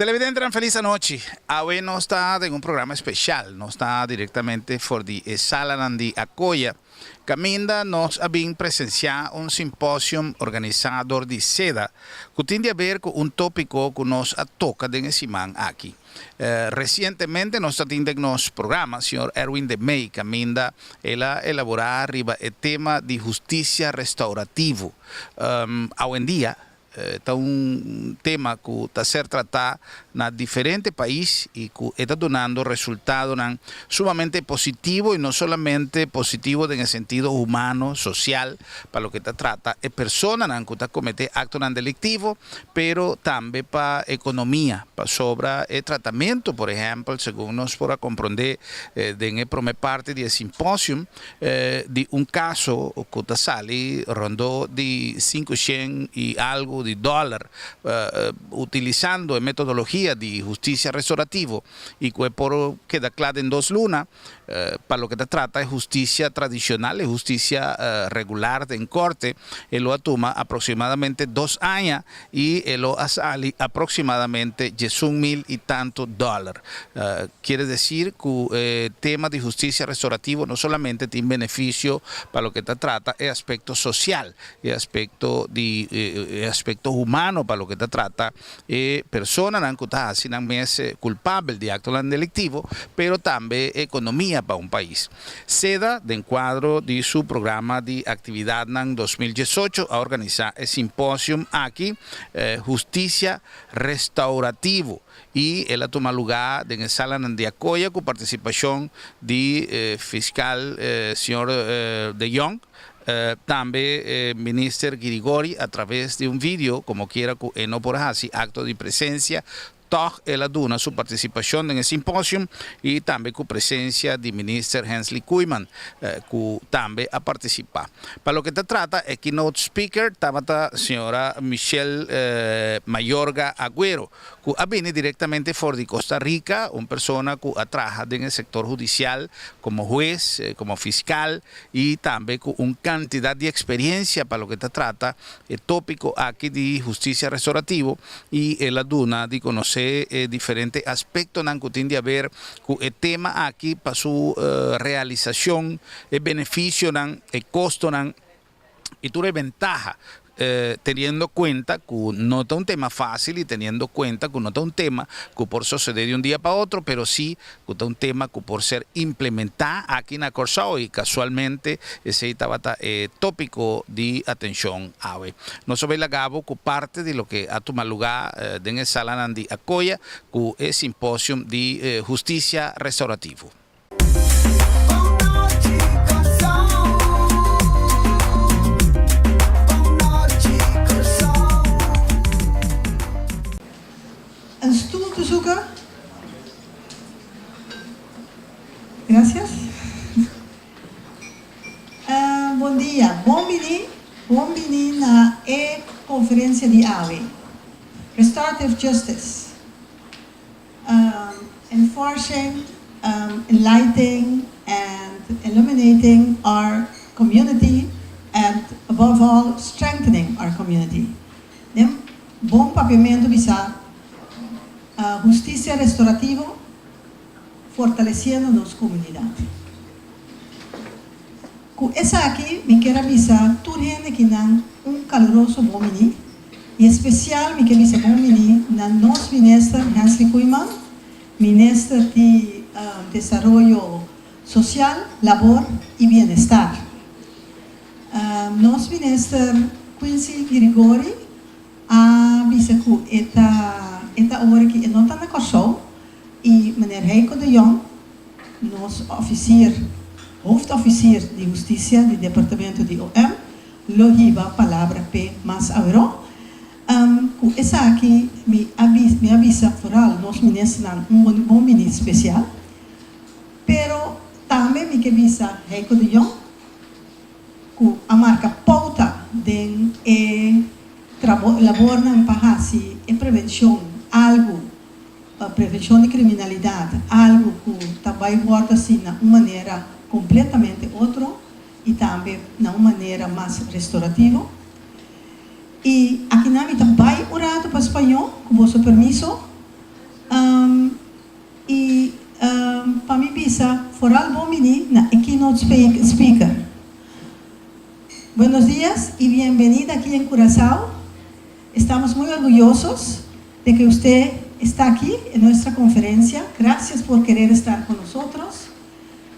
Televidente, feliz noche. Hoy no está en un programa especial, no está directamente por de sala de Acoya. Caminda nos habían presenciado un simposio organizado de SEDA que tiene a ver con un tópico que nos toca de encima aquí. Recientemente nos atiende en nos programa, señor Erwin de May, Caminda, él ha elaborado arriba el tema de justicia restaurativo. Hoy en día, está un tema que está ser tratado en diferentes países y que está dando resultados sumamente positivos y no solamente positivos en el sentido humano, social, para lo que se trata de personas que están cometiendo actos delictivos, pero también para economía, para sobre el tratamiento, por ejemplo, según nos podrá comprender en la primera parte del simposio, de un caso que está saliendo rondó de 500 y algo de dólares utilizando la metodología de justicia restaurativa y que por queda claro en dos lunas para lo que se trata de justicia tradicional y justicia regular en corte, lo toma aproximadamente 2 años y lo sale aproximadamente 10.000 y tantos dólares. Quiere decir que el tema de justicia restaurativa no solamente tiene beneficio para lo que se trata el aspecto social, el aspecto humano para lo que se trata personas que están siendo culpables de actos delictivos, pero también economía para un país. SEDA, de encuadro de su programa de actividad en 2018, ha organizado el simposio aquí, Justicia Restaurativo, y él ha tomado lugar en el sala de Acoya con participación de fiscal señor de Jong, también ministro Girigori a través de un vídeo, como quiera que no por así, acto de presencia. Él aduna su participación en el simposio y también con presencia del ministro Hensley Kooijman, que también ha participado. Para lo que se trata, el keynote speaker estaba la señora Michelle Mayorga Agüero, que viene directamente de Costa Rica, una persona que ha trabajado en el sector judicial como juez, como fiscal y también con una cantidad de experiencia para lo que se trata, el tópico aquí de justicia restaurativa y el aduna de conocer diferentes aspectos que tienen que ver con el tema aquí para su realización, el beneficio, el costo y toda la ventaja. Teniendo cuenta que no es un tema fácil y teniendo cuenta que no es un tema que por suceder de un día para otro, pero sí que es un tema que por ser implementado aquí en Corsao y casualmente ese estaba tópico de atención hoy. No sobre la Gabo que parte de lo que ha tomado lugar en el sala de Acoya, que es simposio de justicia restaurativo. Een stoel te zoeken. Gracias. Bom dia. Bom-vindo na conferência de AWE. Restorative Justice. Enforcing, enlightening and illuminating our community and above all strengthening our community. Bom papiamento bisa justicia restaurativa, fortaleciendo nuestra comunidad. Con esa aquí, me quiero avisar a toda gente que tiene un caluroso momento, y especial me quiero avisar a nuestro ministro Hensley Kooijman, ministro de Desarrollo Social, Labor y Bienestar. Nuestro ministro Quincy Girigori ha avisado que esta hora que não está na Corsao e meneer Heiko de Jong, nosso hoofdoficier de Justiça do Departamento de OM, lo giba a palavra P mais agro. Com essa aqui me avisa foral nosso ministro bom ministro especial, pero também me avisa Heiko de Jong, com a marca pauta de labor na Pahasi e prevenção algo, prevenção de criminalidade, algo que também aborda assim de uma maneira completamente outra e também de uma maneira mais restaurativa. E aqui na também orado para espanhol, com vosso permisso, vooral bomini na keynote speaker. Buenos días y bienvenida aquí en Curazao. Estamos muy orgullosos de que usted está aquí en nuestra conferencia. Gracias por querer estar con nosotros.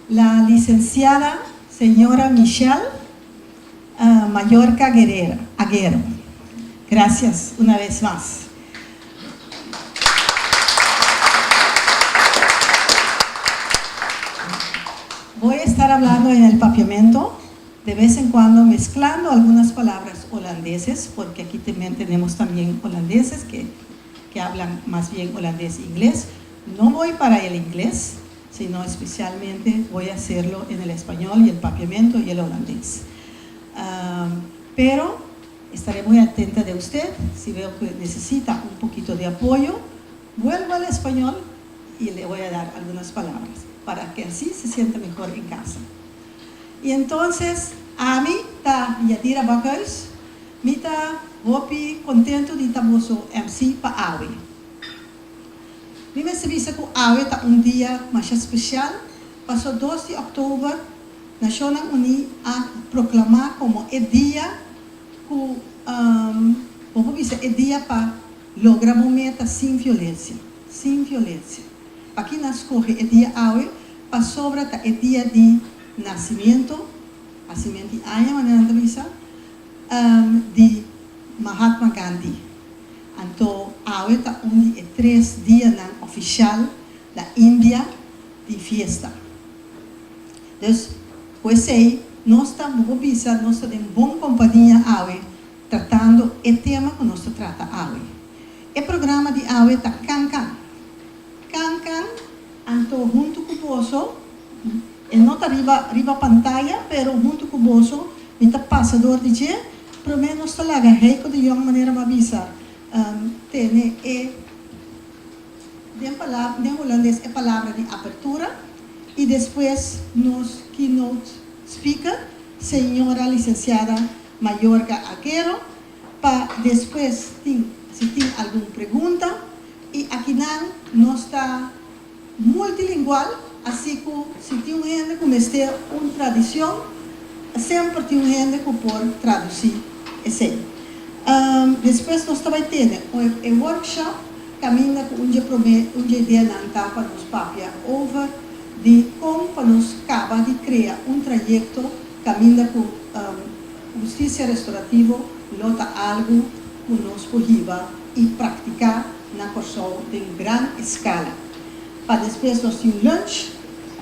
La licenciada señora Michelle Mallorca Aguero. Gracias una vez más. Voy a estar hablando en el papiamento, de vez en cuando mezclando algunas palabras holandeses, porque aquí tenemos también holandeses que hablan más bien holandés e inglés. No voy para el inglés, sino especialmente voy a hacerlo en el español y el papiamento y el holandés. Pero estaré muy atenta de usted. Si veo que necesita un poquito de apoyo, vuelvo al español y le voy a dar algunas palabras para que así se sienta mejor en casa. Y entonces, a mí está Yadira Bakhuis, me está muy contento de estar MC para AWE. Me serviço que AWE está día más especial. Pasó 2 de octubre, Naciones Unidas a proclamar como el día que el día para lograr una meta sin violencia. Sin violencia. Aquí nos escoge el día AWE para sobre el día de nacimiento de Mahatma Gandhi. Então, AWE está 3 dias oficial da Índia de fiesta. Dus, pois aí, nós estamos em boa companhia AWE, tratando o tema que nós trata AWE. O programa de AWE está Cancan. Cancan, então, junto com o bolso, ele não está riba pantalla, pero junto com o bolso, ele está passador de dia, pelo menos está lá, Heiko de Jong, maneira uma visa, tem em holandês a palavra de abertura, e depois, nos keynote speaker, senhora licenciada Mallorca Aguero, para depois, se tem alguma pergunta, e aqui não está multilingual, assim que se tem gente que tem uma tradição, sempre tem gente que pode traduzir isso. Depois nós também temos um workshop, caminha com um dia na etapa nos papia over, de como nós acaba de criar um trajeto, caminha com justiça restaurativa, lota algo que nós podemos e praticar na Corsol em grande escala. Para depois nós temos lunch,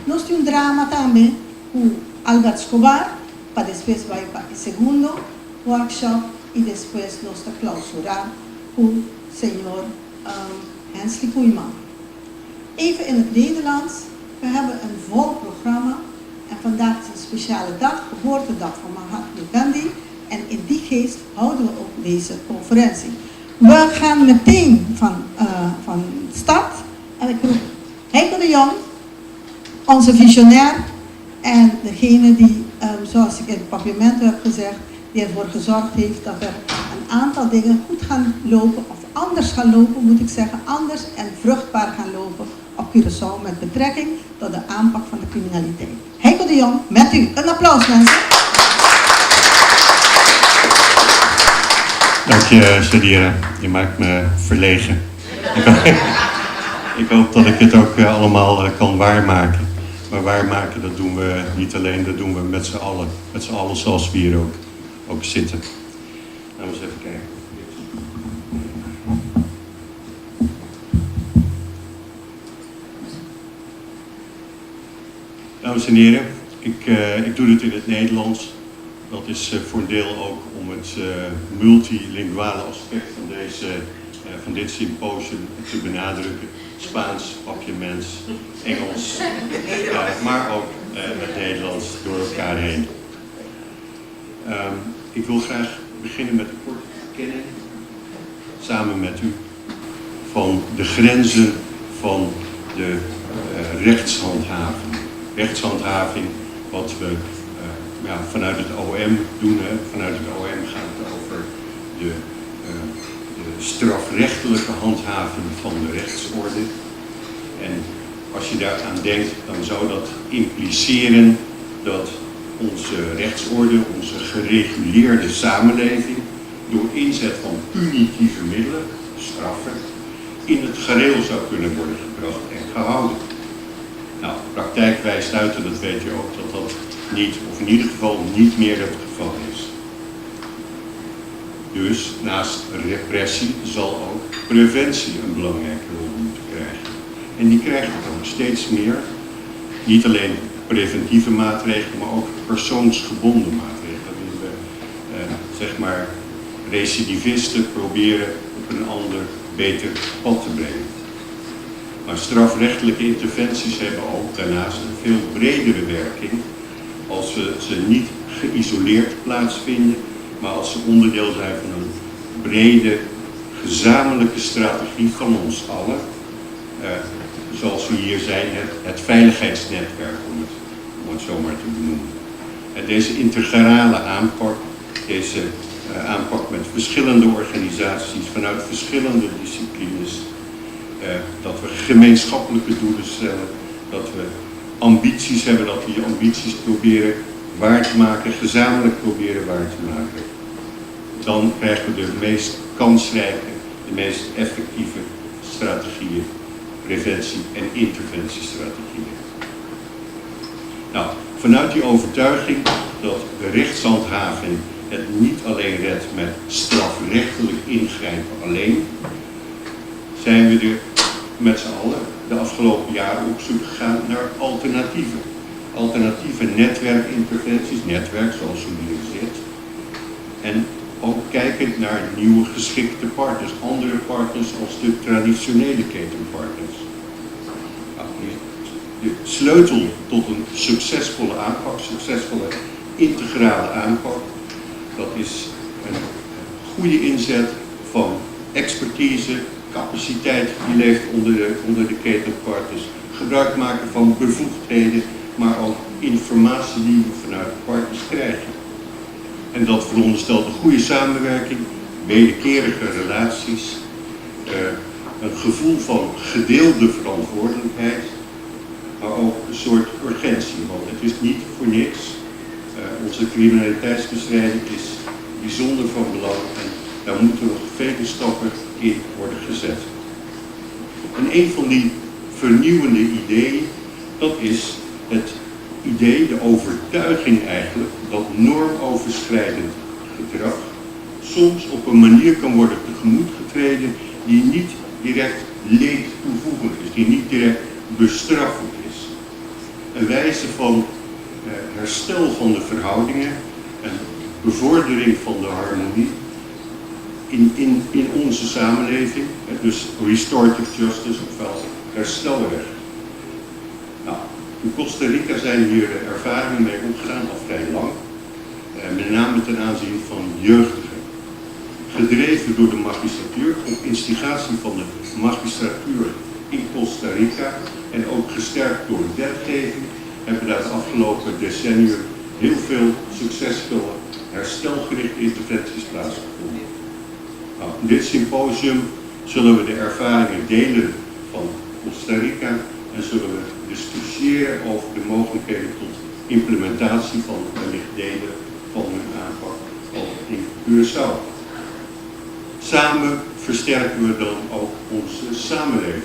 nós temos drama também com Albert Escobar, para depois vai para o segundo workshop e depois nós está clausurar com o senhor Hensley Koeman. Even in het Nederlands, we hebben een vol programma en vandaag is een speciale dag, geboortedag van Mahatma Gandhi, en in die geest houden we ook deze conferentie. We gaan meteen van start en ik roep Heiko de Jong, onze visionair en degene die, zoals ik in het papiamento heb gezegd, die ervoor gezorgd heeft dat er een aantal dingen goed gaan lopen, of anders gaan lopen, moet ik zeggen, anders en vruchtbaar gaan lopen op Curaçao met betrekking tot de aanpak van de criminaliteit. Heiko de Jong, met u. Een applaus, mensen. Dank je, Shadira. Je maakt me verlegen. Ik hoop dat ik het ook allemaal kan waarmaken. Maar waarmaken, dat doen we niet alleen, dat doen we met z'n allen. Met z'n allen zoals we hier ook zitten. Laten we eens even kijken. Dames en heren, ik doe dit in het Nederlands. Dat is voor een deel ook om het multilinguale aspect van dit symposium te benadrukken. Spaans, papiaments, Engels, maar ook het Nederlands door elkaar heen. Ik wil graag beginnen met een korte verkenning, samen met u, van de grenzen van de rechtshandhaving. Rechtshandhaving, wat we vanuit het OM doen. Vanuit het OM gaat het over de strafrechtelijke handhaving van de rechtsorde. En Als je daaraan denkt, dan zou dat impliceren dat onze rechtsorde, onze gereguleerde samenleving, door inzet van punitieve middelen, straffen, in het gareel zou kunnen worden gebracht en gehouden. Nou, de praktijk wijst uit, en dat weet je ook, dat dat niet, of in ieder geval niet meer het geval is. Dus naast repressie zal ook preventie een belangrijke rol moeten krijgen. En die krijgt het ook steeds meer. Niet alleen preventieve maatregelen, maar ook persoonsgebonden maatregelen. Waarin we, zeg maar, recidivisten proberen op een ander, beter pad te brengen. Maar strafrechtelijke interventies hebben ook daarnaast een veel bredere werking als ze niet geïsoleerd plaatsvinden, maar als ze onderdeel zijn van een brede, gezamenlijke strategie van ons allen. Zoals we hier zijn, het veiligheidsnetwerk, om het zo maar te benoemen. En deze integrale aanpak, deze aanpak met verschillende organisaties vanuit verschillende disciplines, dat we gemeenschappelijke doelen stellen, dat we ambities hebben, dat we die ambities proberen waar te maken, gezamenlijk proberen waar te maken. Dan krijgen we de meest kansrijke, de meest effectieve strategieën, preventie- en interventiestrategieën. Nou, vanuit die overtuiging dat de rechtshandhaving het niet alleen redt met strafrechtelijk ingrijpen alleen, zijn we er met z'n allen de afgelopen jaren op zoek gegaan naar alternatieven. Alternatieve netwerkinterventies, netwerk zoals Solidariset. En ook kijken naar nieuwe geschikte partners, andere partners als de traditionele ketenpartners. Nou, de sleutel tot een succesvolle aanpak, succesvolle integrale aanpak, dat is een goede inzet van expertise, capaciteit die leeft onder de ketenpartners, gebruik maken van bevoegdheden, maar ook informatie die we vanuit de partners krijgen. En dat veronderstelt een goede samenwerking, wederkerige relaties, een gevoel van gedeelde verantwoordelijkheid, maar ook een soort urgentie. Want het is niet voor niks. Onze criminaliteitsbestrijding is bijzonder van belang en daar moeten nog vele stappen in worden gezet. En een van die vernieuwende ideeën, dat is het idee, de overtuiging eigenlijk, dat normoverschrijdend gedrag soms op een manier kan worden tegemoetgetreden die niet direct leed toevoegend is, die niet direct bestraffend is. Een wijze van herstel van de verhoudingen en bevordering van de harmonie in onze samenleving, dus restorative justice, ofwel herstelrecht. Nou, in Costa Rica zijn hier ervaringen mee opgedaan, al vrij lang, met name ten aanzien van jeugdigen. Gedreven door de magistratuur, op instigatie van de magistratuur in Costa Rica en ook gesterkt door de wetgeving, hebben daar het afgelopen decennium heel veel succesvolle herstelgerichte interventies plaatsgevonden. Nou, in dit symposium zullen we de ervaringen delen van Costa Rica en zullen we discussiëren over de mogelijkheden tot implementatie van wellicht delen van hun aanpak ook in Curaçao. Samen versterken we dan ook onze samenleving.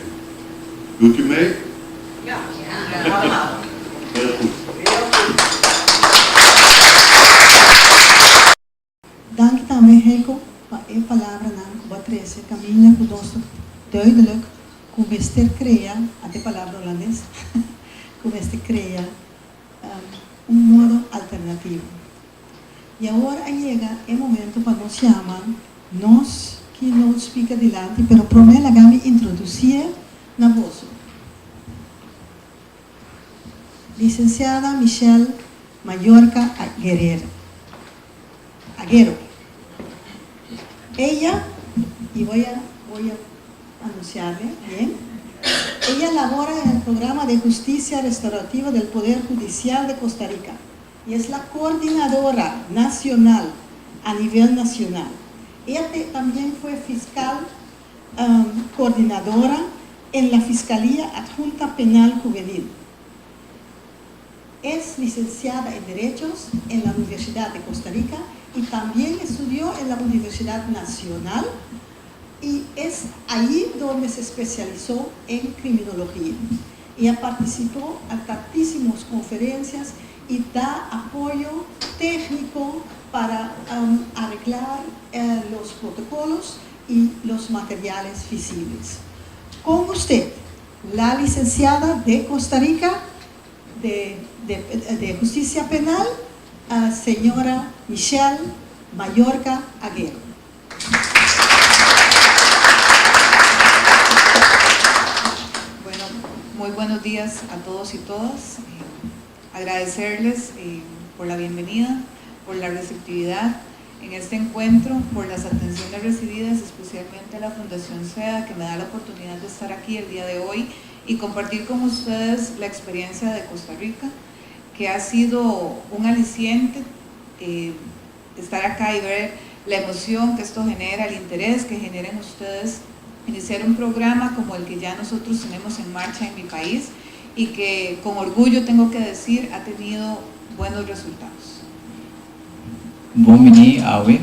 Doet u mee? Ja. Heel goed. Dank também, Heiko, para a palavra na Patrícia Camina, que nos duidelijk hoe we crea, a palavra holandês, hoe we crea modo alternativo. E agora chega o momento para nós chamar, nós que não explica adiante, pero primeiro vamos introduzir na voz. Licenciada Michelle Mallorca Aguero. Ella, y voy a anunciarle, bien, ella labora en el programa de justicia restaurativa del Poder Judicial de Costa Rica y es la coordinadora nacional a nivel nacional. Ella también fue fiscal coordinadora en la Fiscalía Adjunta Penal Juvenil. Es licenciada en Derechos en la Universidad de Costa Rica y también estudió en la Universidad Nacional, y es allí donde se especializó en criminología. Ella participó en tantísimas conferencias y da apoyo técnico para arreglar los protocolos y los materiales visibles. Con usted, la licenciada de Costa Rica de Justicia Penal, señora Michelle Mayorga Aguero. Bueno, muy buenos días a todos y todas. Agradecerles por la bienvenida, por la receptividad en este encuentro, por las atenciones recibidas, especialmente a la Fundación SEDA, que me da la oportunidad de estar aquí el día de hoy y compartir con ustedes la experiencia de Costa Rica, que ha sido un aliciente estar acá y ver la emoción que esto genera, el interés que generen ustedes, iniciar un programa como el que ya nosotros tenemos en marcha en mi país y que con orgullo tengo que decir ha tenido buenos resultados. Bom dia, Awe,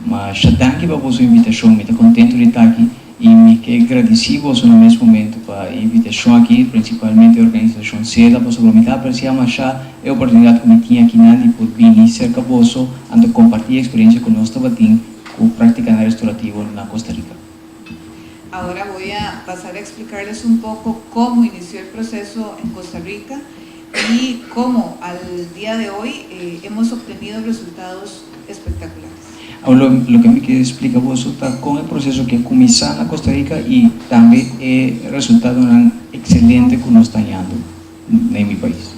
mas danke para a sua invitação, me estou contente de estar aqui e me que agradecido no mesmo momento para a invitação aqui, principalmente a organização SEDA, para me apreciar mais já a oportunidade que me tinha aqui de poder vir cerca de você, ando compartilhar a experiência com nós também, com praticar restaurativo na Costa Rica. Ahora voy a pasar a explicarles un poco cómo inició el proceso en Costa Rica y cómo al día de hoy hemos obtenido resultados espectaculares. Lo que me quer explicar você está com o processo que começou na Costa Rica e também é resultado excelente que nós estamos tendo em meu país.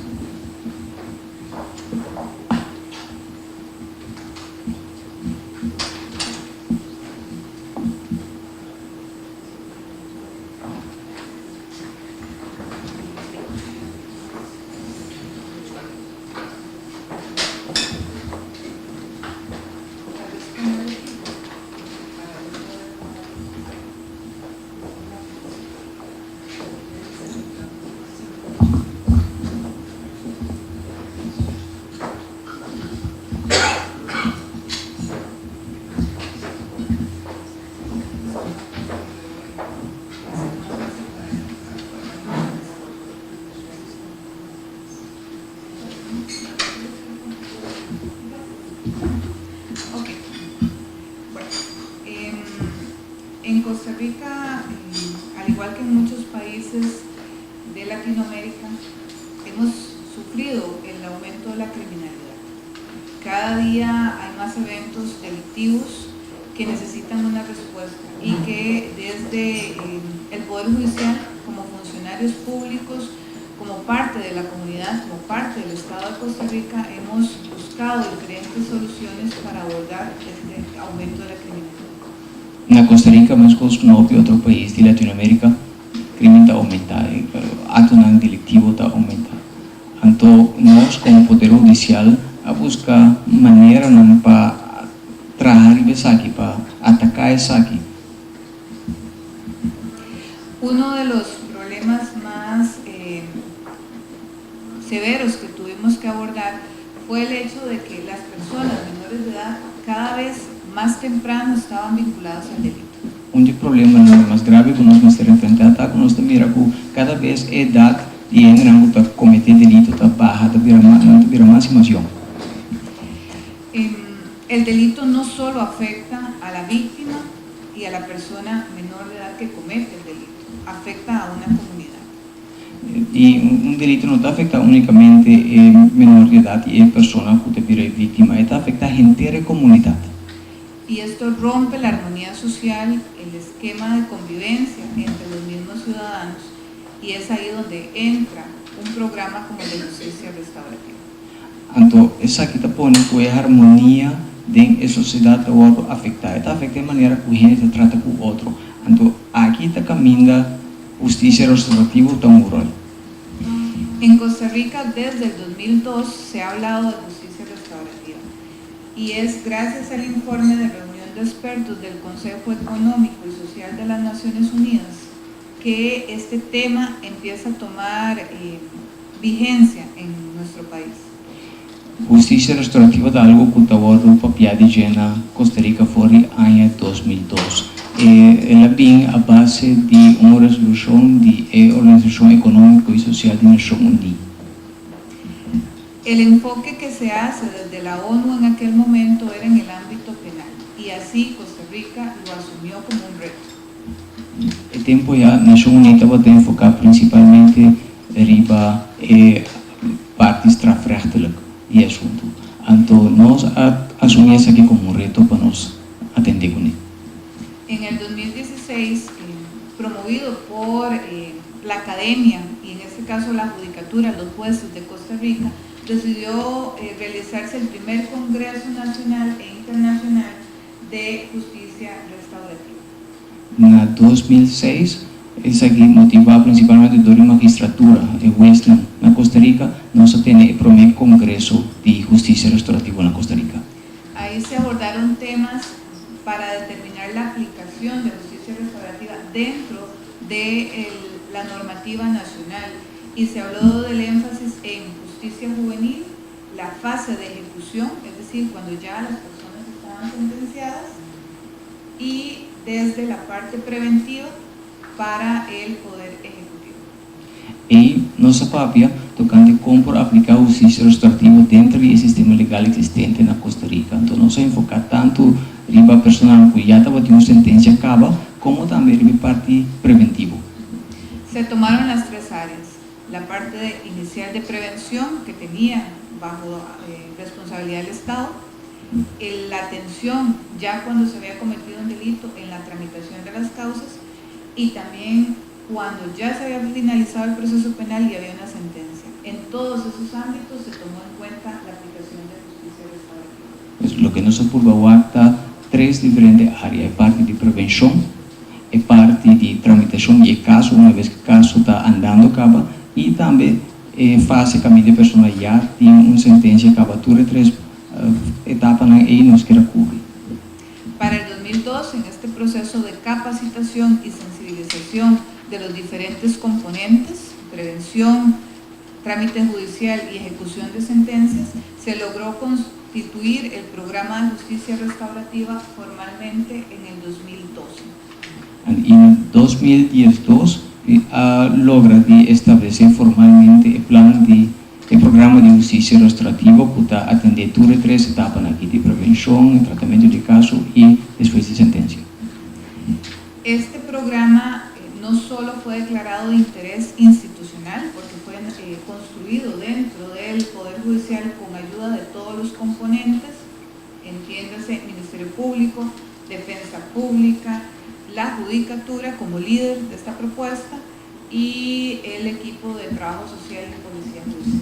En Costa Rica, al igual que en muchos países de Latinoamérica, hemos sufrido el aumento de la criminalidad. Cada día hay más eventos delictivos que necesitan una respuesta y que desde el Poder Judicial, como funcionarios públicos, como parte de la comunidad, como parte del Estado de Costa Rica, hemos buscado diferentes soluciones para abordar este aumento de la criminalidad. Na Costa Rica, mais que outro país de Latinoamérica, o crime está aumentando, o ato delictivo está aumentando. Então, nós, como Poder Judicial, a buscar maneira para trabalhar isso aqui, para atacar isso aqui. Uno de los problemas más severos que tuvimos que abordar fue el hecho de que las personas menores de edad cada vez más temprano estaban vinculadas al delito. Dos problemas mais graves que nós temos enfrentado é que nós também cada vez a idade de rango para cometer delito está baixa, está mais situação. El delito no solo afecta a la víctima y a la persona menor de edad que comete el delito, afecta a una comunidad. E delito não está afetando unicamente menor de idade e a pessoa que é vítima, está afetando a inteira comunidade. Y esto rompe la armonía social, el esquema de convivencia entre los mismos ciudadanos, y es ahí donde entra un programa como el de justicia restaurativa. Então, essa aqui está pondo a harmonia dentro da sociedade do outro afetar. Está afetando a maneira que a gente trata com o outro. Então, aqui está caminhando justiça restaurativa tão grande. En Costa Rica, desde el 2002, se ha hablado de justicia restaurativa. Y es gracias al informe de reunión de expertos del Consejo Económico y Social de las Naciones Unidas que este tema empieza a tomar vigencia en nuestro país. Justiça restaurativa da algo que estava do papel de na Costa Rica foi em 2002. Ela vem a base de uma resolução de Organização Econômica e Social de Nações Unidas. El enfoque que se hace desde la ONU en aquel momento era en el ámbito penal y así Costa Rica lo asumió como un reto. O tempo já a Nação Unida vai enfocar principalmente riba partes strafrechtelijk e assunto. Então nós assumimos aqui como um reto para nós atender com ele. En el 2016, promovido por la academia y en este caso la judicatura, los jueces de Costa Rica, decidió realizarse el primer Congreso Nacional e Internacional de Justicia Restaurativa. Na 2006, isso aqui motivado principalmente da magistratura e Western na Costa Rica, nós temos o primeiro Congresso de Justiça Restaurativa na Costa Rica. Ahí se abordaron temas para determinar la aplicación de justicia restaurativa dentro de la normativa nacional y se habló del énfasis en justicia juvenil, la fase de ejecución, es decir, cuando ya las personas estaban sentenciadas, y desde la parte preventiva para el Poder Ejecutivo. E nossa papia tocante como aplicar a justiça restaurativa dentro do sistema legal existente na Costa Rica. Então, nós vamos enfocar tanto riba personal que já estava tendo sentença acaba, como também riba parte preventiva. Se tomaron las tres áreas, la parte inicial de prevención que tenía bajo responsabilidad del Estado, la atención ya cuando se había cometido un delito en la tramitación de las causas y también cuando ya se había finalizado el proceso penal y había una sentencia. En todos esos ámbitos se tomó en cuenta la aplicación de justicia restaurativa. Lo que nós apuramos está três diferentes áreas, a parte de prevenção, a parte de tramitação de caso, uma vez que o caso está andando acaba, e também fase caminho de pessoa já tem uma sentença acaba, tudo três etapas aí nós queremos cobrir. Para el 2012, en este proceso de capacitación y sensibilización de los diferentes componentes, prevención, trámite judicial y ejecución de sentencias, se logró constituir el programa de justicia restaurativa formalmente en el 2012. En 2012 logra de establecer formalmente el programa de justicia restaurativa que atender todas las tres etapas aquí de prevención, tratamiento de caso y después de sentencia. Este programa no solo fue declarado de interés institucional porque fue construido dentro del Poder Judicial con ayuda de todos los componentes, entiéndase Ministerio Público, Defensa Pública, la Judicatura como líder de esta propuesta y el equipo de Trabajo Social y Policía Judicial.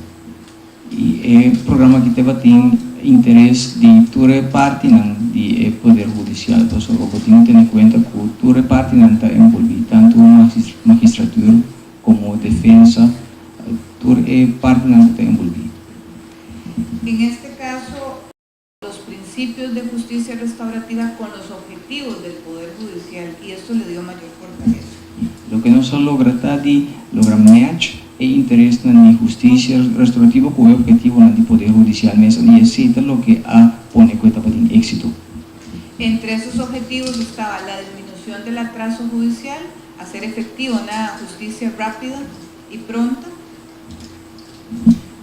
Y el programa que tiene interés de toda parte del Poder Judicial, entonces lo que tiene que tener en cuenta que toda parte está envolvida, tanto magistratura como defensa, toda parte está envolvida. En este caso, los principios de justicia restaurativa con los objetivos del Poder Judicial y esto le dio mayor fortaleza. Lo que nos logra logra match e interés en la justicia restaurativa con el objetivo del Poder Judicial y es lo que pone cuenta para el éxito. Entre esos objetivos estaba la disminución del atraso judicial, hacer efectiva una justicia rápida y pronta.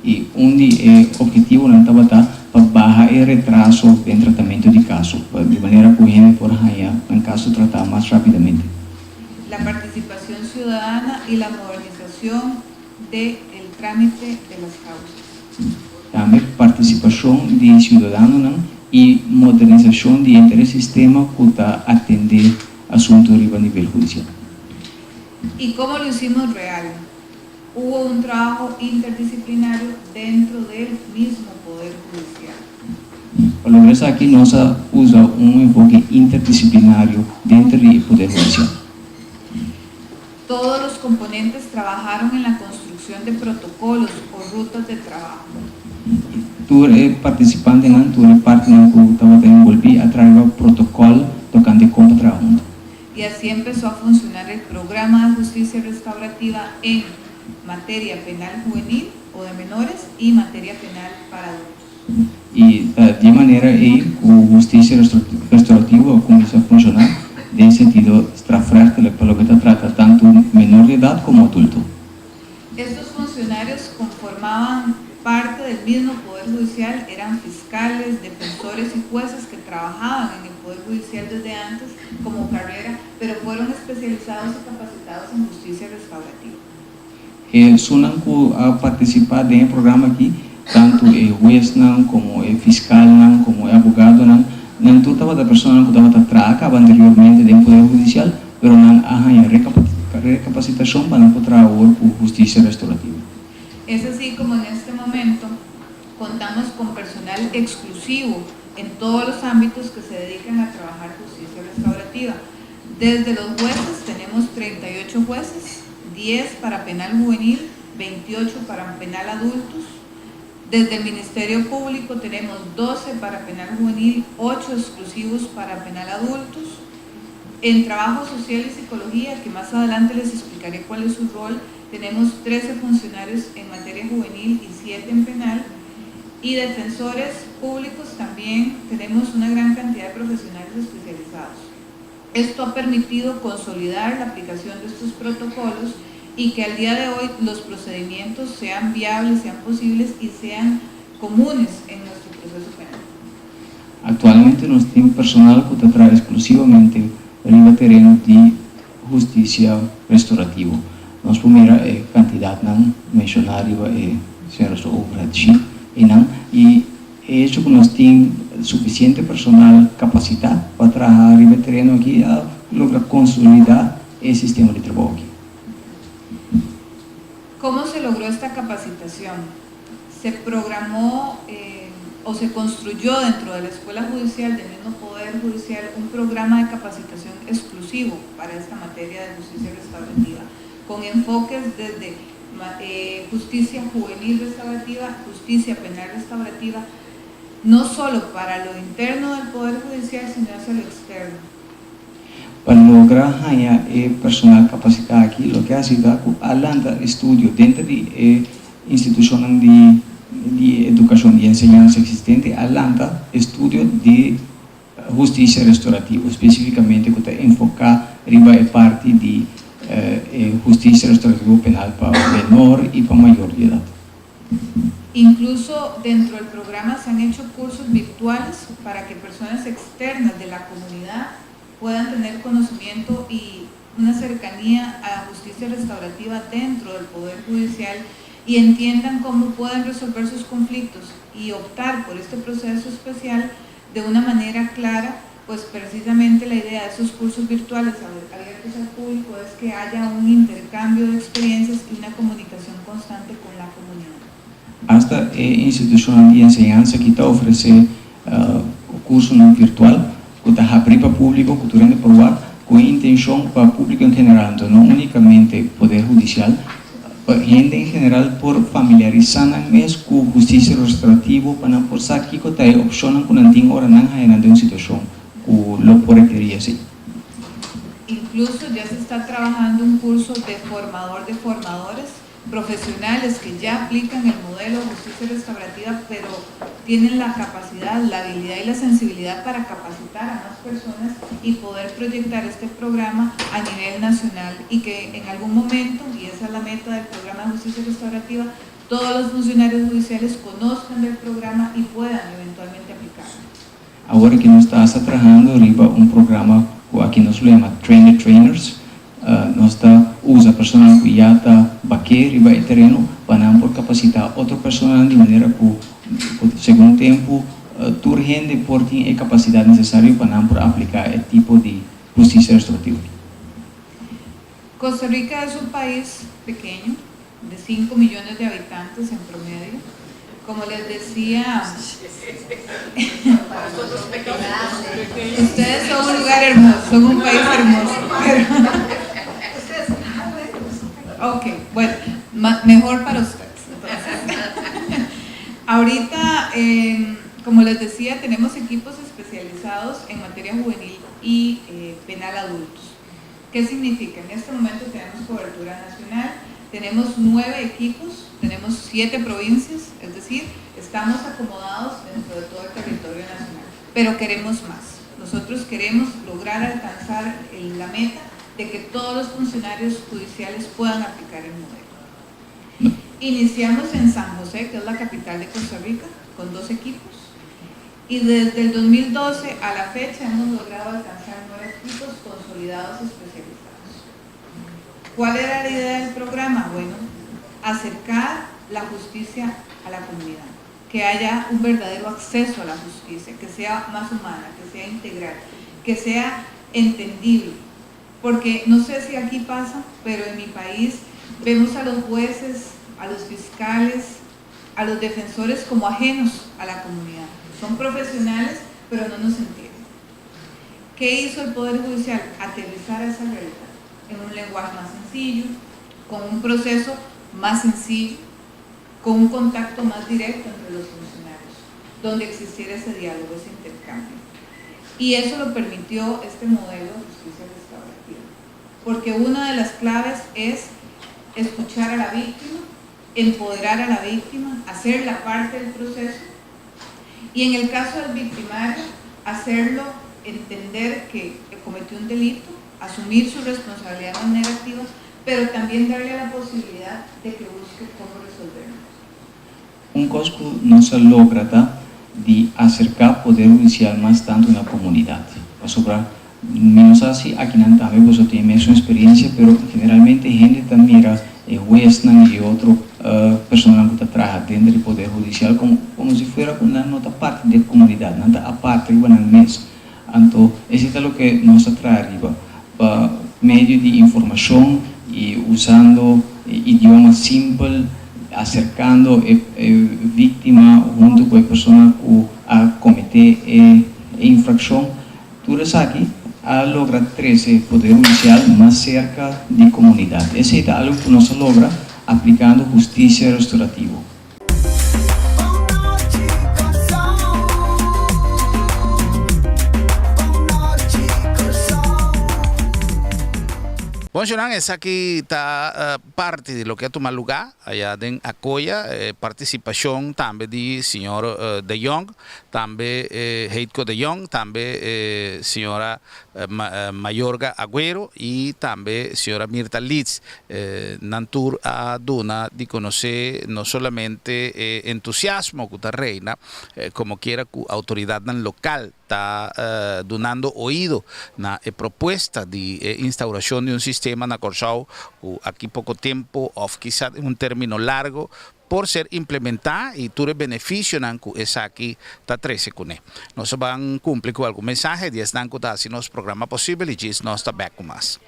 Y un objetivo estaba para bajar el retraso en tratamiento de caso, de manera que gente por allá en caso tratado más rápidamente. La participación ciudadana y la modernización del trámite de las causas. También participación de ciudadanos y modernización del sistema que atender asuntos a nivel judicial. ¿Y cómo lo hicimos real? Hubo un trabajo interdisciplinario dentro del mismo Poder Judicial. Para lograr eso aquí nos usa un enfoque interdisciplinario dentro del Poder Judicial. Todos los componentes trabajaron en la construcción de protocolos o rutas de trabajo. Todo participante todo parte que estaba envolvido a través del protocolo tocante cómo trabajar. y así empezó a funcionar el programa de justicia restaurativa en materia penal juvenil o de menores y materia penal para adultos. E de maneira o justiça restaurativa começou a funcionar em sentido extrafrágil para o que trata tanto menor de edad como adulto. Estos funcionarios conformaban parte del mismo Poder Judicial, eran fiscales, defensores y jueces que trabajaban en el Poder Judicial desde antes como carrera, pero fueron especializados y capacitados en justicia restaurativa. Sunan a participar do programa aqui, tanto juez como fiscal como abogado não toda a pessoa que estava trabalhando anteriormente do Poder Judicial, pero não há recapacitação para encontrar o justicia restaurativa. Es así como en este momento contamos con personal exclusivo en todos los ámbitos que se dedican a trabajar justicia restaurativa. Desde los jueces tenemos 38 jueces, 10 para penal juvenil, 28 para penal adultos. Desde el Ministerio Público tenemos 12 para penal juvenil, 8 exclusivos para penal adultos. En trabajo social y psicología, que más adelante les explicaré cuál es su rol, tenemos 13 funcionarios en materia juvenil y 7 en penal. Y defensores públicos también tenemos una gran cantidad de profesionales especializados. Esto ha permitido consolidar la aplicación de estos protocolos y que al día de hoy los procedimientos sean viables, sean posibles y sean comunes en nuestro proceso penal. Actualmente nós temos personal que trabalha exclusivamente no terreno de justiça restaurativa. Nós primeira quantidade não mencionar será só overhead e isso que nós temos suficiente personal capacitado para trabalhar no terreno aqui a lograr consolidar o sistema de trabalho aqui. ¿Cómo se logró esta capacitación? Se programó o se construyó dentro de la Escuela Judicial del mismo Poder Judicial un programa de capacitación exclusivo para esta materia de justicia restaurativa, con enfoques desde justicia juvenil restaurativa, justicia penal restaurativa, no solo para lo interno del Poder Judicial, sino hacia lo externo. Para lograr ganhar personal capacitado aqui, o que ha sido alanta estudo dentro de instituição de educação e enseñança existente, alanta estudo de justiça restaurativa, especificamente que está enfocado em parte de justiça restaurativa penal para menor y para mayor de edad. Incluso dentro del programa se han hecho cursos virtuales para que personas externas de la comunidad puedan tener conocimiento y una cercanía a la justicia restaurativa dentro del Poder Judicial y entiendan cómo pueden resolver sus conflictos y optar por este proceso especial de una manera clara, pues precisamente la idea de esos cursos virtuales abiertos al público es que haya un intercambio de experiencias y una comunicación constante con la comunidad. Esta instituição de enseñanza que está oferecendo o curso virtual, que está abrindo para o público, que está provar com intenção para o público em geral, então não unicamente Poder Judicial, gente em geral por familiarizar mesmo com justiça restaurativa, para não pensar que está opcionando com não tem hora não é uma situação que lo pode querer assim. Incluso ya se está trabajando un curso de formador de formadores profesionales que ya aplican el modelo de justicia restaurativa, pero tienen la capacidad, la habilidad y la sensibilidad para capacitar a más personas y poder proyectar este programa a nivel nacional y que en algún momento, y esa es la meta del programa de justicia restaurativa, todos los funcionarios judiciales conozcan del programa y puedan eventualmente aplicarlo. Agora que nós estamos trabalhando arriba programa que nós chama Train the Trainers, nós usa personal que já está aqui no terreno para por capacitar outro personal de maneira que, segundo tempo, toda gente por ter a capacidade necessária para por aplicar esse tipo de justiça restaurativa. Costa Rica es un país pequeño, de 5 millones de habitantes en promedio. Como les decía, ustedes son un lugar hermoso, son un país hermoso. Ok, bueno, mejor para ustedes. Entonces. Ahorita, como les decía, tenemos equipos especializados en materia juvenil y penal adultos. ¿Qué significa? En este momento tenemos cobertura nacional, tenemos 9 equipos, tenemos 7 provincias, es decir, estamos acomodados dentro de todo el territorio nacional, pero queremos más. Nosotros queremos lograr alcanzar la meta de que todos los funcionarios judiciales puedan aplicar el modelo. Iniciamos en San José, que es la capital de Costa Rica, con 2 equipos, y desde el 2012 a la fecha hemos logrado alcanzar 9 equipos consolidados especializados. ¿Cuál era la idea del programa? Bueno, acercar la justicia a la comunidad, que haya un verdadero acceso a la justicia, que sea más humana, que sea integral, que sea entendible. Porque no sé si aquí pasa, pero en mi país vemos a los jueces, a los fiscales, a los defensores como ajenos a la comunidad. Son profesionales, pero no nos entienden. ¿Qué hizo el Poder Judicial? Aterrizar esa realidad en un lenguaje más sencillo, con un proceso más sencillo, con un contacto más directo entre los funcionarios, donde existiera ese diálogo, ese intercambio. Y eso lo permitió este modelo de justicia restaurativa, porque una de las claves es escuchar a la víctima, empoderar a la víctima, hacerla parte del proceso, y en el caso del victimario, hacerlo entender que cometió un delito, asumir su responsabilidad de manera activa, pero también darle la posibilidad de que busque cómo resolverlo. Um coisa que não se logra de acercar o poder judicial mais tanto na comunidade. Sobre menos assim, aqui não também você tem mesmo experiência, mas generalmente a gente também mira juez e outro pessoa que trabalha dentro do poder judicial como se fosse uma nota parte da comunidade, não a parte do mês. Então, isso é o que nós trabalhamos para meio de informação e usando idioma simples, acercando a vítima junto com a pessoa que a cometer a infração. Tudo isso aqui logra trazer o poder judicial mais cerca da comunidade. Esse é algo que nós logra aplicando justiça restaurativa. Bom, Jonan, essa aqui está parte de lo que ha tomado lugar allá en Acoya, participación también de señor De Jong, también Heitko De Jong, también señora Mayorga Agüero y también señora Mirta Litz. Nantur a Duna de conocer no solamente entusiasmo que está reina, como quiera que autoridad local está donando oído na propuesta de instauración de un sistema na Corsao aquí poco tiempo o quizás un término largo por ser implementada y tuve beneficio que es aquí está 13 con él. Nos van a cumplir con algún mensaje y están con así nos programa posible y nos está back con más.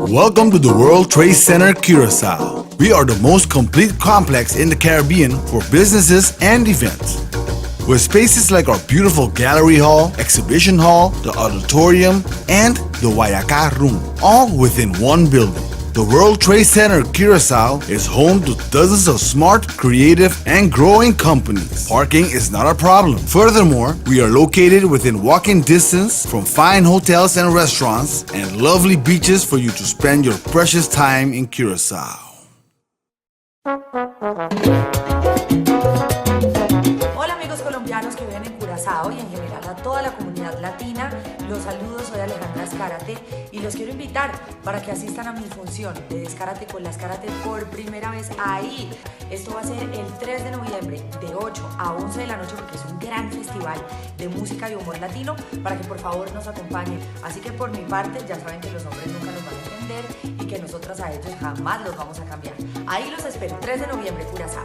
Welcome to the World Trade Center Curaçao. We are the most complete complex in the Caribbean for businesses and events. With spaces like our beautiful gallery hall, exhibition hall, the auditorium, and the Wayaka room, all within one building. The World Trade Center Curaçao is home to dozens of smart, creative, and growing companies. Parking is not a problem. Furthermore, we are located within walking distance from fine hotels and restaurants and lovely beaches for you to spend your precious time in Curaçao. Hola amigos colombianos que viven en Curazao y en general a toda la comunidad latina, los saludos, soy Alejandra Escárate y los quiero invitar para que asistan a mi función de Descárate con las Escárate por primera vez ahí. Esto va a ser el 3 de noviembre de 8 a 11 de la noche porque es un gran festival de música y humor latino para que por favor nos acompañen. Así que por mi parte ya saben que los hombres nunca los van a entender y que nosotras a ellos jamás los vamos a cambiar. Ahí los espero, 3 de noviembre, Curazao.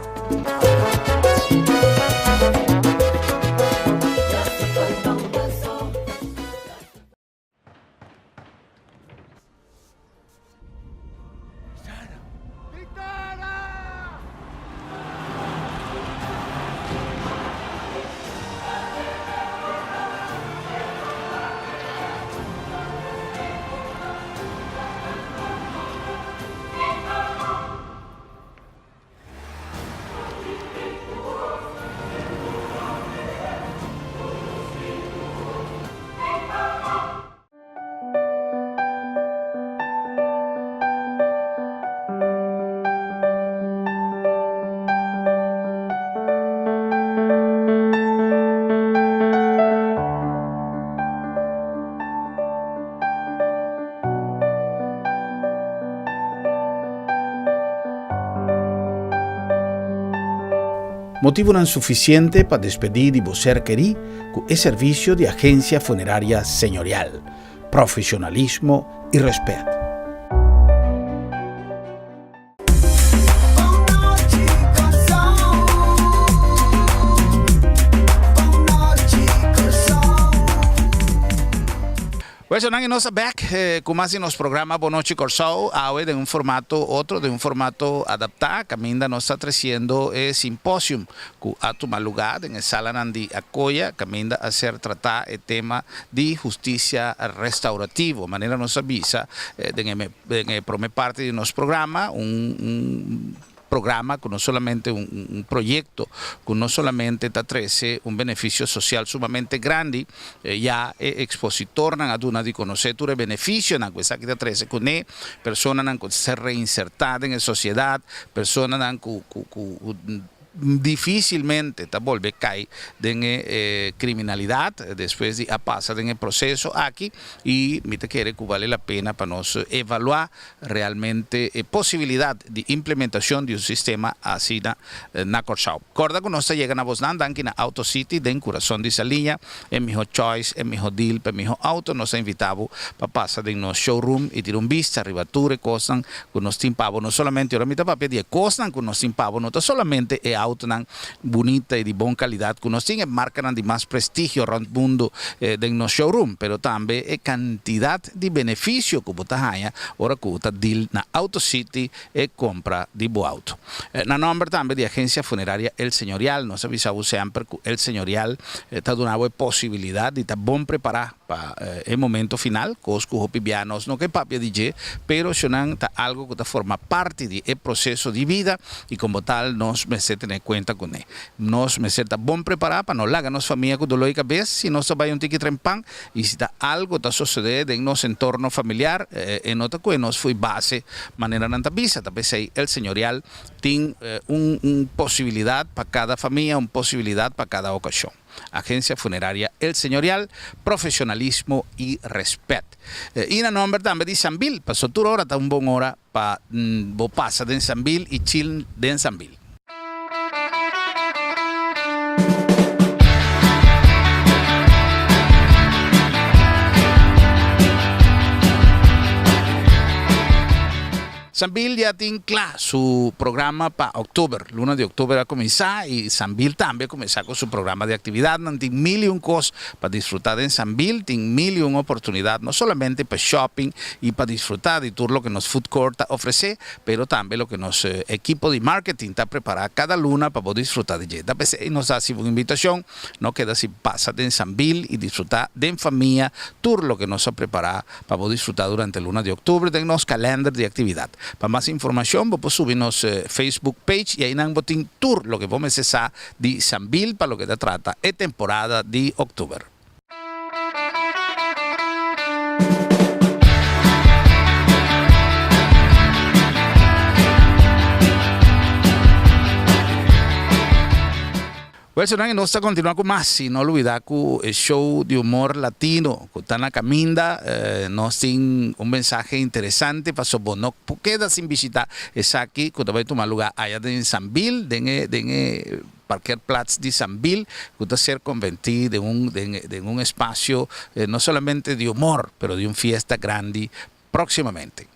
motivo non suficiente para despedir de vos ser querido con el servicio de agencia funeraria señorial, profesionalismo y respeto. Pues sonando nos back, como así nos programa Bonochi Corsao, ahora de un formato otro, de un formato adaptado, Caminda nos está trayendo simposium que ha tomado lugar en el Sala de Acoya, Caminda a ser tratar el tema de justicia restaurativa, manera nos avisa, de prome parte de nuestro programa, un programa que no solamente un proyecto, que no solamente te trae un beneficio social sumamente grande, ya expositor a una de conocer tu beneficio, en que te trae con personas que se reinsertadas en la sociedad, personas que difícilmente te vuelve a caer en criminalidad después de pasar en el proceso aquí y me te quiere que vale la pena para nos evaluar realmente posibilidad de implementación de un sistema así na Corsao. Corda que nos llegan a Bosnan, dan en Auto City, den corazón de esa línea, en mi choice, en mi deal, en mi auto, nos ha invitado para pasar en nuestro showroom y tirar un vista, arribature, costan, que nos timpavo, no solamente ahora mi papel de costan, que nos timpavo, no solamente auto bonita y de buena calidad que nos tienen marcan de más prestigio around el mundo de nuestro showroom, pero también cantidad de beneficio que vos tenés ahora que vos deal na Auto City compra de bu auto. Na nombre también de agencia funeraria El Señorial, nos avisamos siempre que El Señorial está dando una posibilidad de estar bien preparado para el momento final, cosco pibianos, no que papia DJ, pero sonan está algo que forma parte del proceso de vida y como tal nos me se tener cuenta con él. Nos me está bien preparado para no la nos familia con dolor de cabeza, si no se vaya un ticket trempan y si está algo que sucede en nuestro entorno familiar, en otra que nos fue base manera nanta visa, tal vez El Señorial tiene una posibilidad para cada familia, una posibilidad para cada ocasión. Agencia funeraria El Señorial, profesionalismo y respeto. Y en nombre también de Sanville, pasó tu hora, está un buen hora para pasar de Sanville y chill de Sanville. Sanville ya tiene claro su programa para octubre. Luna de octubre va a comenzar y Sanville también comenzar con su programa de actividad. Tiene mil y un cosas para disfrutar en Sanville, tiene mil y una oportunidad, no solamente para shopping y para disfrutar de todo lo que nos food court ofrece, pero también lo que nos equipo de marketing está preparado cada luna para poder disfrutar de ella. Y nos hace una invitación, no queda si pasa en Sanville y disfrutar de en familia, todo lo que nos ha preparado para poder disfrutar durante la luna de octubre de nuestro calendario de actividad. Para más información, vos subirnos Facebook page y ahí en botín tour lo que vos me cesar de Sanville para lo que te trata es temporada de octubre. Bueno, si nos está continuando con más, y no olvidar que el show de humor latino, que está en la Caminda, nos tiene un mensaje interesante para su no queda sin visitar. Es aquí, que va a tomar lugar allá en Sanville, de Parkeerplaats de Sanville, que va a ser convertido en un espacio no solamente de humor, pero de una fiesta grande próximamente.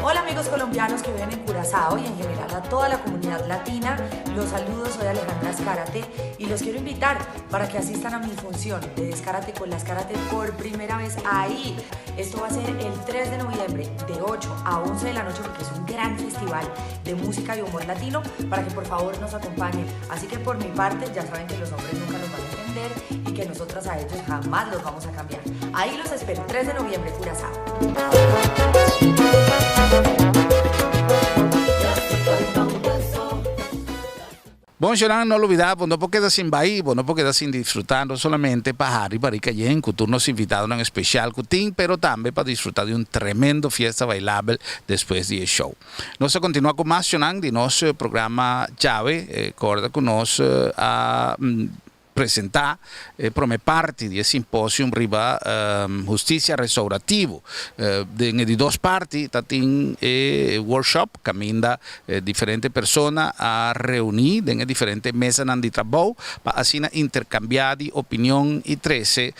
Hola amigos colombianos que viven en Curazao y en general a toda la comunidad latina, los saludos, soy Alejandra Escárate y los quiero invitar para que asistan a mi función de Descárate con las Karate por primera vez ahí. Esto va a ser el 3 de noviembre de 8 a 11 de la noche porque es un gran festival de música y humor latino para que por favor nos acompañen. Así que por mi parte ya saben que los hombres nunca nos van a entender y que nosotras a ellos jamás los vamos a cambiar. Ahí los espero, 3 de noviembre, Curazao. Bon, Joran, no olvidar, no puedo quedar sin bair, no puedo quedar sin disfrutar, no solamente para Harry, para Icayen, que tú nos invitados en especial, pero también para disfrutar de un tremendo fiesta bailable después del show. Nos continúa con más, Joran, de nuestro programa llave, corda con nos a presentar prome parte di simposium riba justicia restaurativo di dos parti tatin workshop caminda differenti persone a reunir en differenti mesas di trabajo para así intercambiar opinión y 13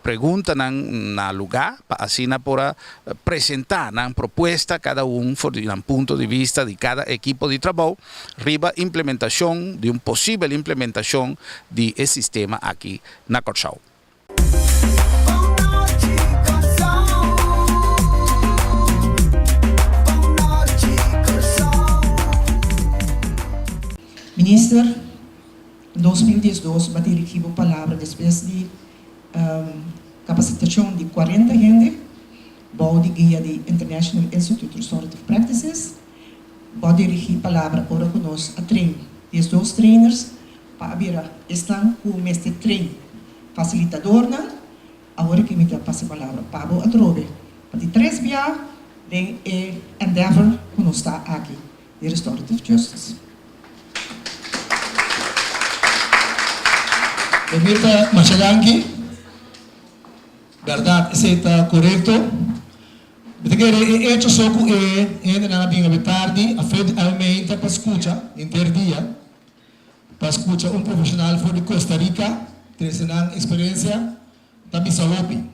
preguntas na lugar para así por presentar una propuesta cada uno de un punto de vista de cada equipo de trabajo riba implementación de un posible implementación de el sistema aquí en Curaçao. Minister, em 2012, vai dirigir a palavra depois de capacitação de 40 gente, vou de guia de International Institute of Restorative Practices, vou dirigir a palavra agora conosco a treino. Esses dois trainers, para abrir estão com o mestre treino facilitador, agora que me dá a palavra, Pablo Atrobe. Para de 3 dias, tem Endeavor conosco aqui, de Restorative Justice. Permita Machalangi, verdade, isso está correto. Porque é hecho só que ainda não havia tarde, a Fed aumenta para escutar, interdia, para escutar profissional de Costa Rica, tem experiência, também saúde.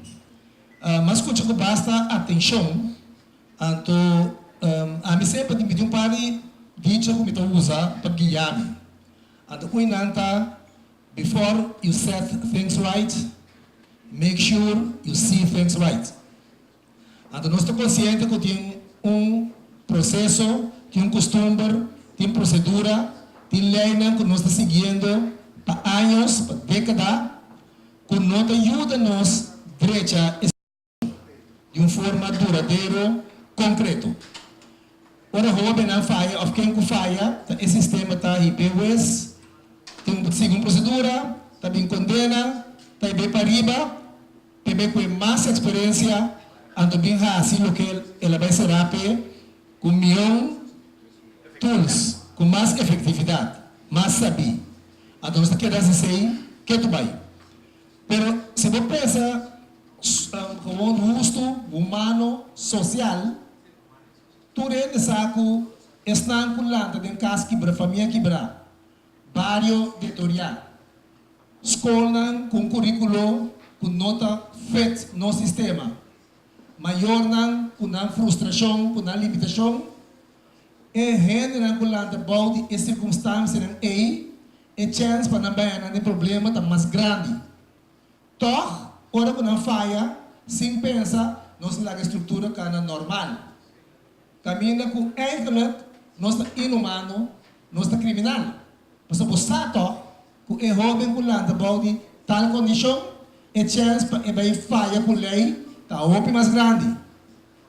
Mas escuta que basta atenção, então, a mim sempre tem que pari, dicha como eu usa para guiar-me. Então, cuidado. Before you set things right, make sure you see things right. Então, nós estamos conscientes que tem processo, tem costume, tem procedura, tem lei que nós estamos seguindo para anos, para décadas, que não ajuda-nos direita de uma forma duradoura, concreto. Ora, rouba não falha, ou quem falha, o sistema está aí, tem uma procedura, também condena, também para riba, também com mais experiência, ando bem assim o que ela vai ser com milhão tools, com mais efetividade, mais saber. Então, você quer dizer que tu vai. Pero, se você pensa como um custo humano, social, tu rende saco, estão com lanta, tem casa quebra, família quebra. Barrio editorial. Escola com currículo, com nota feita no sistema. Maior com frustração, com limitação. E gente com lanta balde e circunstâncias aí, e chance para não ter um problema mais grande. Toch, ora que não falha, sem pensar, nossa estrutura que é normal. Caminha com enquanto nossa inumano, nossa criminal. Mas você que é jovem com lanta balde tal condição, e chance para vai falha com lei, tá o mais grande.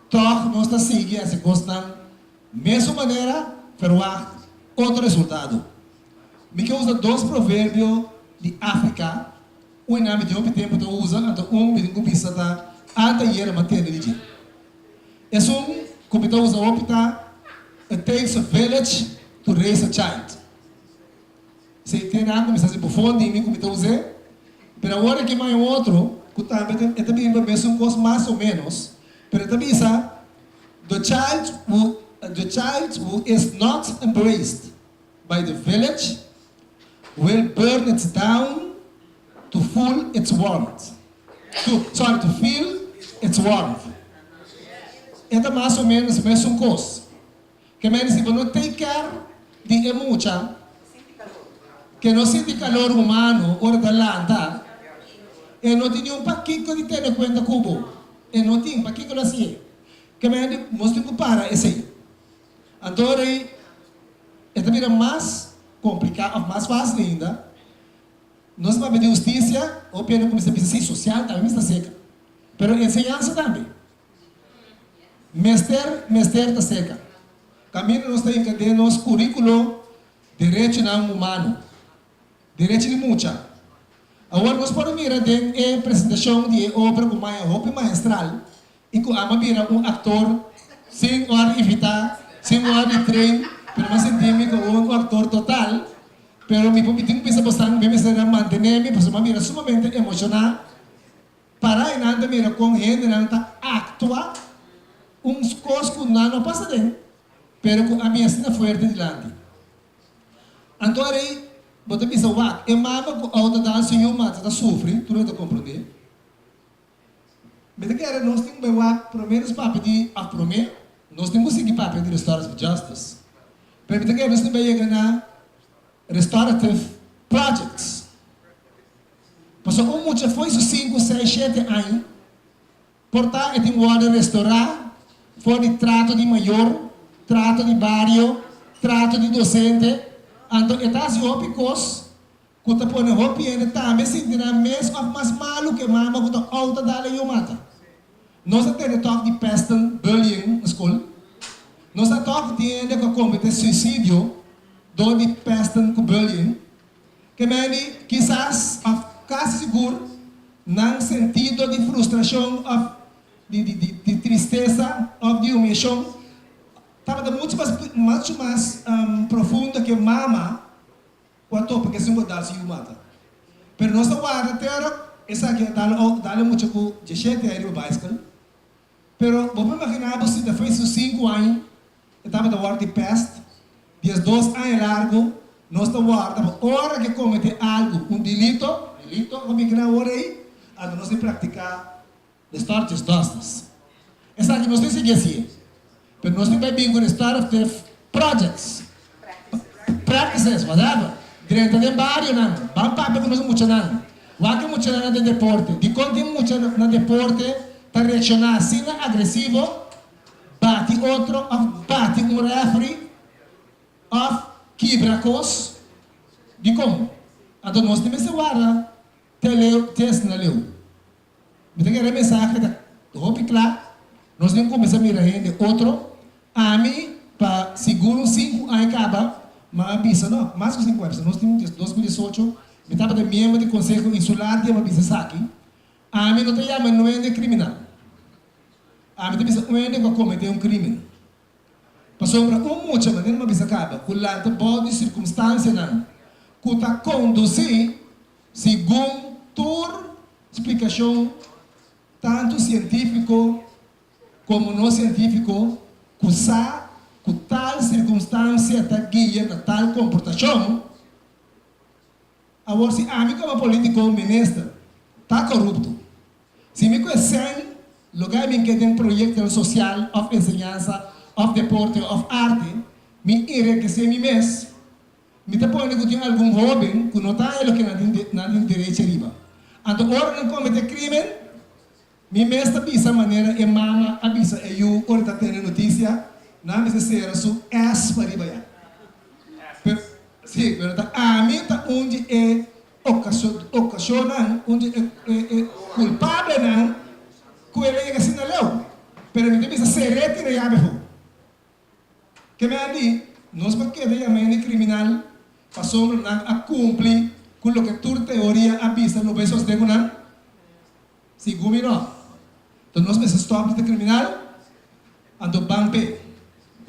Toch nós está seguindo essa coisa mesma maneira, pero outro resultado. Me que usa dois provérbios de África, o nome de tempo que usa, então me digo que está até ir matéria de. É como tu usa it takes a village to raise a child. Se tem nada como se buffone de mim como tu usa, pero agora que mais outro, que também vai ser coisa mais ou menos, pero também the child who is not embraced by the village will burn it down to feel its warmth. To feel its warmth. É mais ou menos a mesma coisa. Que menos se você não take care de emoção, que não sente calor humano, hora da lanta, e não tem um paquinho de ter conta cubo, e não tem um paquinho assim. Que menos mostra que para esse. Então, é também mais complicado, mais fácil ainda. Nós vamos pedir justiça, ou pelo como se diz social, também está seca. Mas ensinança também. Mestre está seca. Caminho nós temos que ter nosso currículo direito não humano, direito de muita. Agora nós podemos ver a apresentação de obra com uma roupa maestral e com a mira ator sem hora evitar, sem hora de treino, mas sentimos como ator total. Pero me permite bisa bastante, me bisa mantenerme, pues mira sumamente emocional. Para enanta mira com gente nanta actua uns coisas que não passa dentro, pero com a minha cena forte delante. Então aí, você pensa, uau, é mama com a outra dança e uma está sofrendo, tu não está compreendendo? Mas que era nós temos bem uau, pelo menos para pedir a promessa, nós temos que seguir para pedir restorative justice. Mas que era nós temos bem na restorative projects. Passou muito foi isso 5, 6, 7 anos. Portanto, tem que restaurar, for de trato de maior, trato de barrio, trato de docente. Então, está se opicos, que está pondo roupa e também se entende mesmo mais malo que mama que está alta da lei mata. Nós temos toque de peste, bullying na escola. Nós temos que ter que cometer suicídio, do de peste com bullying. Que me quizás quase seguro, não sentido de frustração, de tristeza, de humilhação, estava muito mais profunda que mama, quanto porque se mudar se mata. Mas nós estamos terra, essa aqui dá muito com de gente aí no bicycle. Pero vamos imaginar se depois de 5 anos, estava da war de peste, 2 anos largo, nós estamos hora que comete algo, delito, como que na hora aí, nós temos que praticar restorative justice. Essa aqui nós temos que seguir assim. Mas nós temos que vir com restorative projects. Practices, whatever. Direito de barrio, não. Vamos para que nós muito não. Vamos muito não de deporte. De quando muito no deporte, para reaccionar assim agressivo, bate outro, bate referee, quebra coisa. De como? Então nós temos que guardar teste na lei. Me tem que remessar que roupa claro. Nós temos que começar a mirar gente outro. A mim para seguro 5 anos acaba, mas bisa não, mais que 5 anos. Nós temos 2018, me estava de membro do Conselho Insular de uma bisa aqui. A mim não tem chama não é criminal. A mim tem bisa não é cometer crime. Passou para muito maneira uma bisa acaba. Com lá de bode circunstância não. Que está conduzir segundo tua explicação, tanto científico como não científico, que tal circunstância está guiando tal comportação. Agora, se a mim como político ministro está corrupto, se me conhecem, lugar em que tem projeto social, of ensinança, of deporte, of arte, me enriquecer me mesmo. Me está pondo que tem algum jovem que não está ele que não tem direito a riba. Então, agora não comete crime, me mesmo dessa maneira, e mama avisa, e eu, agora está tendo notícia, não necessário su es para riba. Sim, mas a mim está onde é ocasiona, onde é culpável, não, que ele é assim na lei. Mas me tem que ser retiro e aberto. Que me ali, nós para que veja a criminal, passou a cumprir com o que tua teoria avisa no besos de não? Segundo não. Então nós precisamos stop de criminal, ando bampe.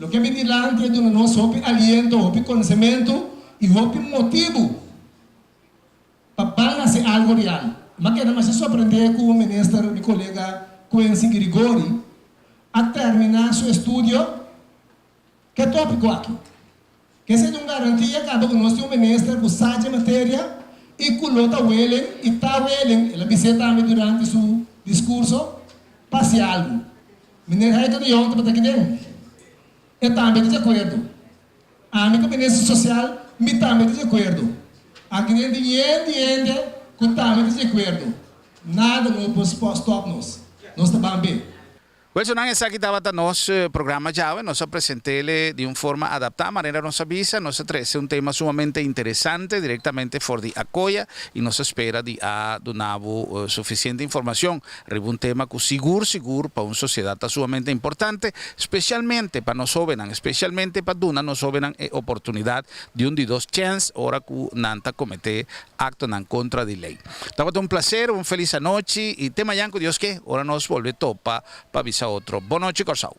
O que me diz lá antes de nós houve aliento, houve conhecimento e houve motivo para fazer algo real. Mas que não se surpreender com o ministro, meu colega Quentin Grigori, a terminar seu estudo, que é tópico aqui. Que se não garantia que nós temos um ministro que sabe a matéria e que o está willing e está willing, ele disse também durante seu discurso, passe algo. Ministro Raito de ontem para aqui dentro. Eu também estou de acordo. A minha ministro social, me também estou de acordo. Aqui dentro de gente, que também estou de acordo. Nada não pode stop-nos. Nós estamos bem. Well, so esa aquí estaba nos programa llave, nos presentéle de una forma adaptada, manera nos avisa, nos trae un tema sumamente interesante directamente for di Acoya y nos espera de a donavo suficiente información. Arriba un tema que seguro para una sociedad sumamente importante, especialmente para nos jóvenes, especialmente para duna nos jóvenes oportunidad de un de dos chance ahora que nanta comete acto en contra de ley. Estaba un placer, un feliz noche y tema yanco Dios que ahora nos vuelve topa para avisar otro. Boa noite, Corsao.